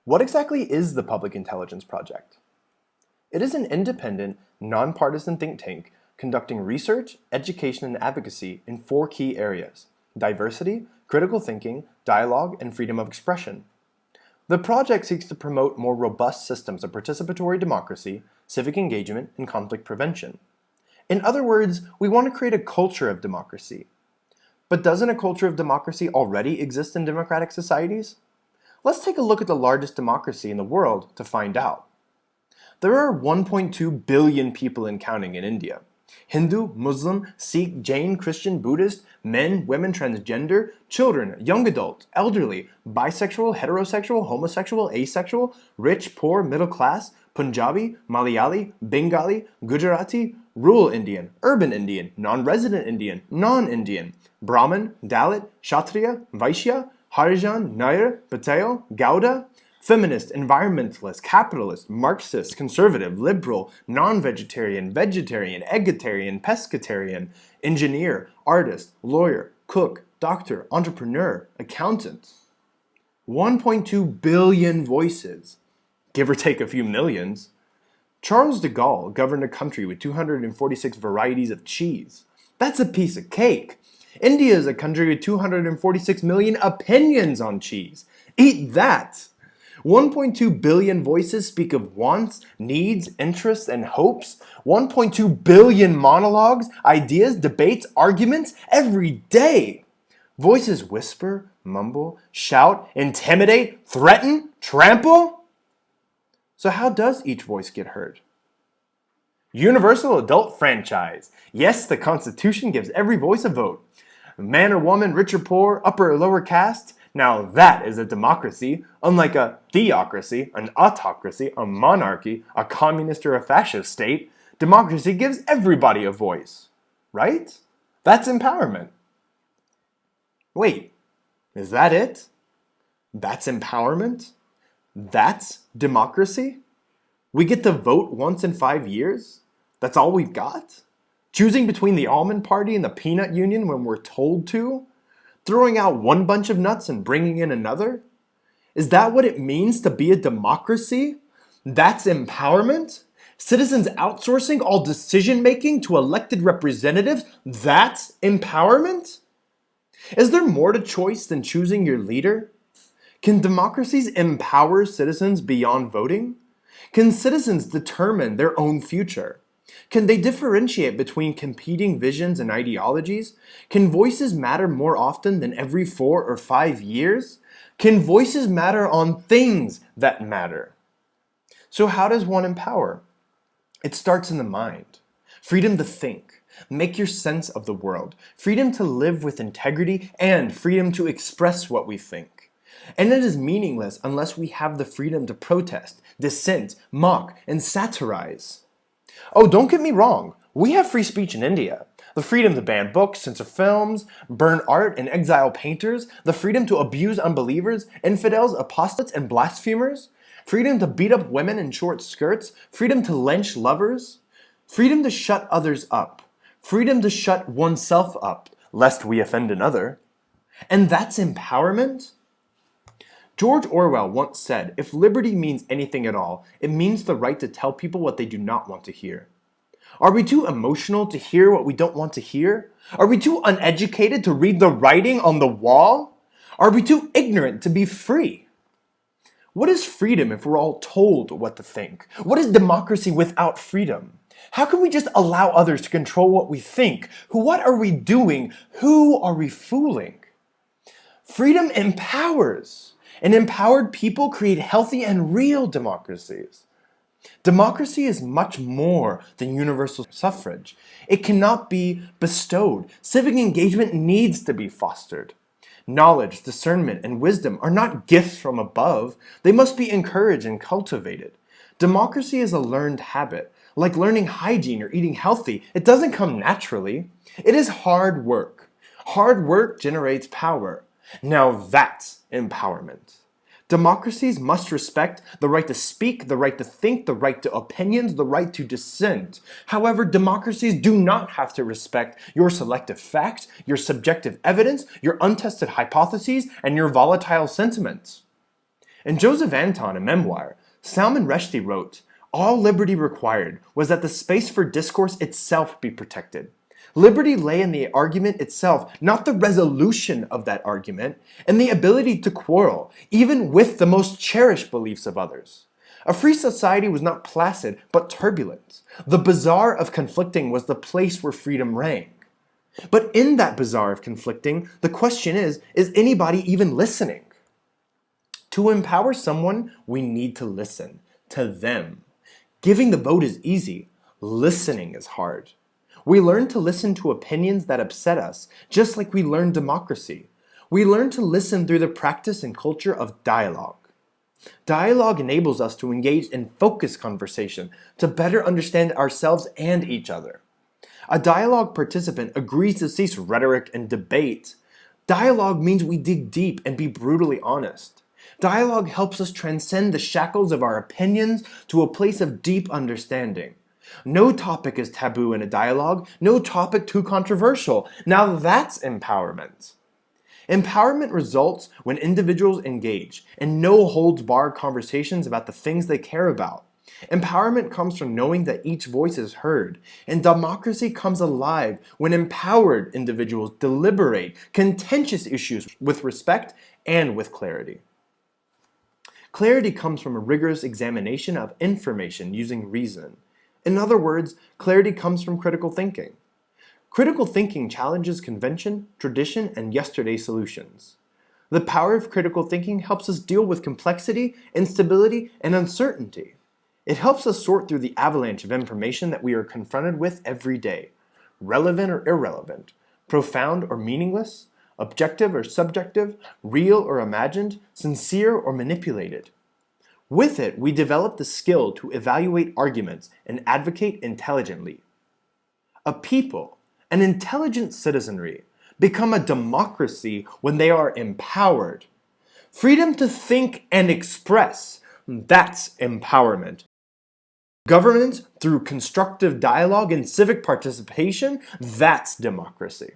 What exactly is the Public Intelligence Project? It is an independent, nonpartisan think tank conducting research, education, and advocacy in 4 key areas: diversity, critical thinking, dialogue, and freedom of expression. The project seeks to promote more robust systems of participatory democracy, civic engagement, and conflict prevention. In other words, we want to create a culture of democracy. But doesn't a culture of democracy already exist in democratic societies? Let's take a look at the largest democracy in the world to find out. There are 1.2 billion people and counting in India. Hindu, Muslim, Sikh, Jain, Christian, Buddhist, men, women, transgender, children, young adults, elderly, bisexual, heterosexual, homosexual, asexual, rich, poor, middle class, Punjabi, Malayali, Bengali, Gujarati, rural Indian, urban Indian, non-resident Indian, non-Indian, Brahmin, Dalit, Kshatriya, Vaishya, Harijan, Nair, Patel, Gauda, feminist, environmentalist, capitalist, Marxist, conservative, liberal, non-vegetarian, vegetarian, egalitarian, pescatarian, engineer, artist, lawyer, cook, doctor, entrepreneur, accountant. 1.2 billion voices, give or take a few millions. Charles de Gaulle governed a country with 246 varieties of cheese. That's a piece of cake. India is a country with 246 million opinions on cheese. Eat that! 1.2 billion voices speak of wants, needs, interests, and hopes. 1.2 billion monologues, ideas, debates, arguments every day. Voices whisper, mumble, shout, intimidate, threaten, trample. So how does each voice get heard? Universal adult franchise. Yes, the Constitution gives every voice a vote. Man or woman, rich or poor, upper or lower caste. Now that is a democracy, unlike a theocracy, an autocracy, a monarchy, a communist or a fascist state. Democracy gives everybody a voice, right? That's empowerment. Wait, is that it? That's empowerment? That's democracy? We get to vote once in 5 years? That's all we've got? Choosing between the almond party and the peanut union when we're told to? Throwing out one bunch of nuts and bringing in another? Is that what it means to be a democracy? That's empowerment? Citizens outsourcing all decision making to elected representatives? That's empowerment? Is there more to choice than choosing your leader? Can democracies empower citizens beyond voting? Can citizens determine their own future? Can they differentiate between competing visions and ideologies? Can voices matter more often than every 4 or 5 years? Can voices matter on things that matter? So how does one empower? It starts in the mind. Freedom to think, make your sense of the world, freedom to live with integrity, and freedom to express what we think. And it is meaningless unless we have the freedom to protest, dissent, mock, and satirize. Oh, don't get me wrong, we have free speech in India. The freedom to ban books, censor films, burn art, and exile painters. The freedom to abuse unbelievers, infidels, apostates, and blasphemers. Freedom to beat up women in short skirts. Freedom to lynch lovers. Freedom to shut others up. Freedom to shut oneself up, lest we offend another. And that's empowerment? George Orwell once said, if liberty means anything at all, it means the right to tell people what they do not want to hear. Are we too emotional to hear what we don't want to hear? Are we too uneducated to read the writing on the wall? Are we too ignorant to be free? What is freedom if we're all told what to think? What is democracy without freedom? How can we just allow others to control what we think? What are we doing? Who are we fooling? Freedom empowers. And empowered people create healthy and real democracies. Democracy is much more than universal suffrage. It cannot be bestowed. Civic engagement needs to be fostered. Knowledge, discernment, and wisdom are not gifts from above. They must be encouraged and cultivated. Democracy is a learned habit. Like learning hygiene or eating healthy, it doesn't come naturally. It is hard work. Hard work generates power. Now that's empowerment. Democracies must respect the right to speak, the right to think, the right to opinions, the right to dissent. However, democracies do not have to respect your selective facts, your subjective evidence, your untested hypotheses, and your volatile sentiments. In Joseph Anton, a memoir, Salman Rushdie wrote, "All liberty required was that the space for discourse itself be protected. Liberty lay in the argument itself, not the resolution of that argument, and the ability to quarrel, even with the most cherished beliefs of others. A free society was not placid, but turbulent. The bazaar of conflicting was the place where freedom rang. But in that bazaar of conflicting, the question is anybody even listening? To empower someone, we need to listen to them. Giving the vote is easy. Listening is hard. We learn to listen to opinions that upset us, just like we learn democracy. We learn to listen through the practice and culture of dialogue. Dialogue enables us to engage in focused conversation to better understand ourselves and each other. A dialogue participant agrees to cease rhetoric and debate. Dialogue means we dig deep and be brutally honest. Dialogue helps us transcend the shackles of our opinions to a place of deep understanding. No topic is taboo in a dialogue, no topic too controversial. Now that's empowerment. Empowerment results when individuals engage in no-holds-barred conversations about the things they care about. Empowerment comes from knowing that each voice is heard, and democracy comes alive when empowered individuals deliberate contentious issues with respect and with clarity. Clarity comes from a rigorous examination of information using reason. In other words, clarity comes from critical thinking. Critical thinking challenges convention, tradition, and yesterday's solutions. The power of critical thinking helps us deal with complexity, instability, and uncertainty. It helps us sort through the avalanche of information that we are confronted with every day, relevant or irrelevant, profound or meaningless, objective or subjective, real or imagined, sincere or manipulated. With it, we develop the skill to evaluate arguments and advocate intelligently. A people, an intelligent citizenry, become a democracy when they are empowered. Freedom to think and express, that's empowerment. Governance through constructive dialogue and civic participation, that's democracy.